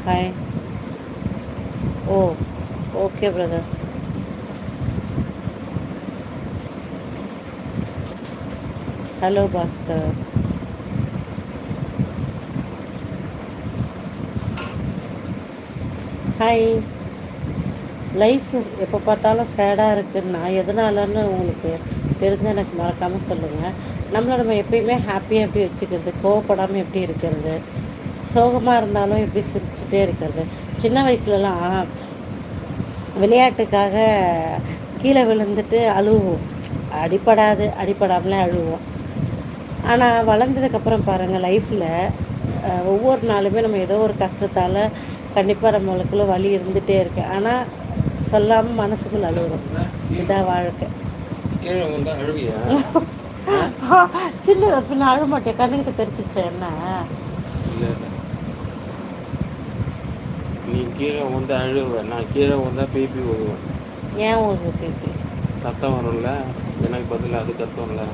Hi. ஓ, okay brother. Hello Bhaskar. Hi. Life எப்போ பார்த்தாலும் சேடாக இருக்குன்னா எதனாலன்னு உங்களுக்கு தெரிஞ்ச எனக்கு மறக்காமல் சொல்லுங்கள். நம்மளை நம்ம எப்பயுமே ஹாப்பியாக எப்படி வச்சுக்கிறது, கோவப்படாமல் எப்படி இருக்கிறது, சோகமாக இருந்தாலும் எப்படி சிரிச்சுட்டே இருக்கிறது. சின்ன வயசுலலாம் விளையாட்டுக்காக கீழே விழுந்துட்டு அழுவோம், அடிப்படாமலே அழுவோம். ஆனால் வளர்ந்ததுக்கப்புறம் பாருங்கள், லைஃப்பில் ஒவ்வொரு நாளுமே நம்ம ஏதோ ஒரு கஷ்டத்தால் கண்டிப்பாக நம்மளுக்குள்ள வலி இருந்துகிட்டே இருக்கு. ஆனால் சொல்லாமல் மனசுக்குள்ள அழுகுறோம். இதான் வாழ்க்கை. சின்ன பின்ன அழ மாட்டேன், கண்ணுக்கிட்ட தெரிச்சிச்சு என்ன. நீ கீழே வந்து அழுவ, நான் கீழே வந்தா பேபி ஓடுவேன். ஏன் ஓடுது பேபி? சத்தம் வரும்ல, எனக்கு பதில் அது கத்தும்ல.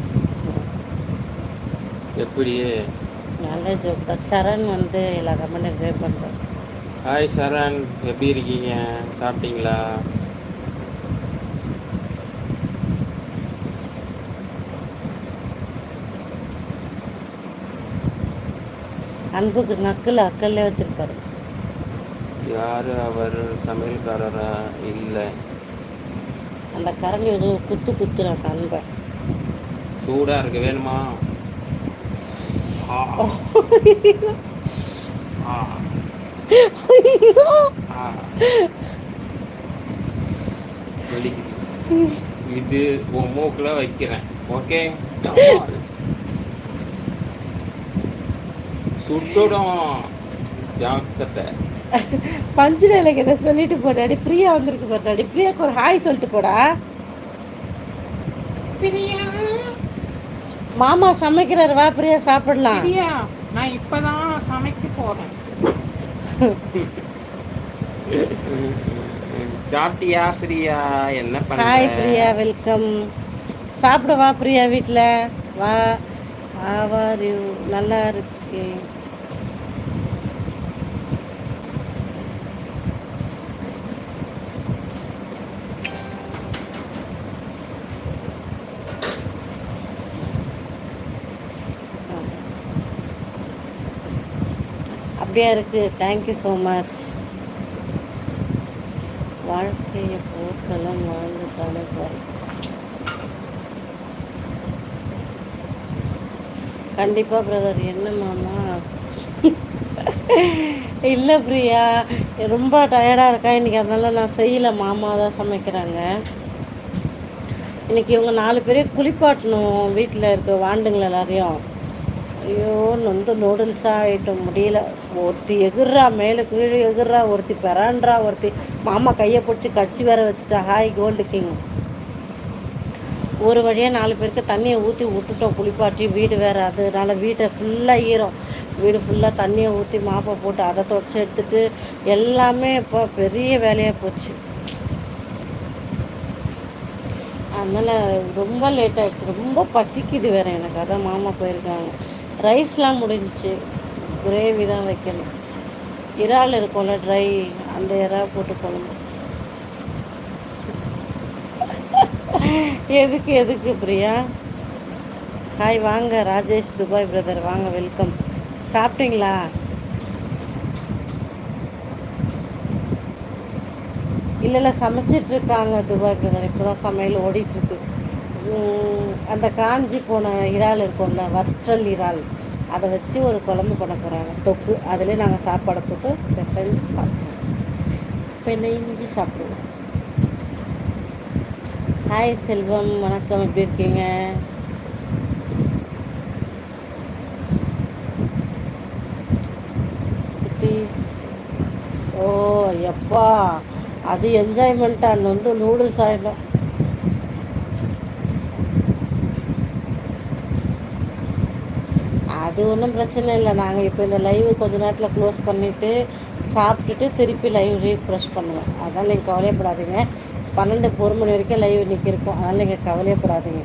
எப்படி? நல்ல ஜோக் தான். சரண் வந்து எல்லா கமெண்ட்டும் ட்ரை பண்ணுறேன். ஹாய் சரண், எப்படி இருக்கீங்க? சாப்பிட்டீங்களா? அன்புக்கு நக்கில் அக்கல்லே வச்சுருக்காரு. யார் அவர்? சமையல்காரரா? இல்லை, அந்த கரண்டி ஏதோ குத்து நான் அன்பேன். சூடாக இருக்கு, வேணுமா? இது உன் மூக்கில் வைக்கிறேன், ஓகே? சுட்டுடும், ஜாக்கிரதை. பஞ்சுலைக்கு இதை சொல்லிட்டு போடாடி. பிரியா வந்திருக்கு போட்டாடி. பிரியாக்கு ஒரு ஹாய் சொல்லிட்டு போடா. மாமா சமைக்கிறாரு, வா பிரியா சாப்பிடலாம். நான் இப்பதான் சமைக்க போறேன். சாப்பிட்டியா பிரியா? என்ன பண்ண? Hi Priya, welcome. சாப்பிட வா பிரியா, வீட்டில் வா. ஆவார் யூ? நல்லா இருக்கு. அப்படியா இருக்குது. Thank you so much. வாழ்க்கையை போர்க்களம் வாழ்ந்து தலைப்பார். கண்டிப்பாக பிரதர். என்ன மாமா? இல்லை பிரியா, ரொம்ப டயர்டாக இருக்கா இன்றைக்கி, அதனால நான் செய்யலை. மாமா தான் சமைக்கிறாங்க. இன்றைக்கி இவங்க 4 பேரே குளிப்பாட்டணும், வீட்டில் இருக்க வாண்டுங்களை எல்லாரையும். ஐயோ, நொந்து நூடுல்ஸாக ஆகிட்டோம், முடியல. ஒருத்தி எகுறா, மேலே கீழே எகுறா, ஒருத்தி பெறான்றா, ஒருத்தி மாமா கையை பிடிச்சி கட்சி வேற வச்சுட்டா. Hi gold king. ஒரு வழியாக 4 பேருக்கு தண்ணியை ஊற்றி விட்டுட்டோம், குளிப்பாட்டி. வீடு வேறு, அதனால வீட்டை ஃபுல்லாக ஈரம். வீடு ஃபுல்லாக தண்ணியை ஊற்றி மாப்பை போட்டு அதை தொடச்சி எடுத்துட்டு எல்லாமே இப்போ பெரிய வேலையாக போச்சு. அதனால் ரொம்ப லேட் ஆகிடுச்சு, ரொம்ப பசிக்குது வேறு எனக்கு. அதான் மாமா போயிருக்காங்க. ரைஸ்லாம் முடிஞ்சிச்சு, கிரேவி தான் வைக்கணும். இறால் இருக்கும்ல ட்ரை, அந்த இறால் போட்டு குழம்பு. எதுக்கு பிரியா? ஹாய், வாங்க ராஜேஷ் துபாய் பிரதர், வாங்க, வெல்கம். சாப்பிட்டீங்களா? இல்லை சமைச்சிட்ருக்காங்க துபாய் பிரதர். இப்போ தான் சமையல் ஓடிட்டுருக்கு. அந்த காஞ்சி போன இறால் இருக்கும்ல, வற்றல் இறால், அதை வச்சு ஒரு குழம்பு பண்ண போகிறாங்க, தொக்கு. அதிலே நாங்கள் சாப்பாடை போட்டு பிசைஞ்சு சாப்பிடுவோம், பிணைஞ்சு சாப்பிடுவோம். ஹாய் செல்வம், வணக்கம், எப்படி இருக்கீங்க? ஓ எப்பா, அது என்ஜாய்மெண்ட்டாக வந்து நூடுல்ஸ் ஆகிடும். அது ஒன்றும் பிரச்சனை இல்லை. நாங்கள் இப்போ இந்த லைவ் கொஞ்ச நேரத்தில் க்ளோஸ் பண்ணிவிட்டு சாப்பிட்டுட்டு திருப்பி லைவ் ரீஃப்ரெஷ் பண்ணுவோம். அதனால் நீங்கள் கவலையப்படாதீங்க. 12 1 மணி வரைக்கும் லைவ் இன்றைக்கி இருக்கும். அதனால் நீங்கள் கவலையப்படாதீங்க.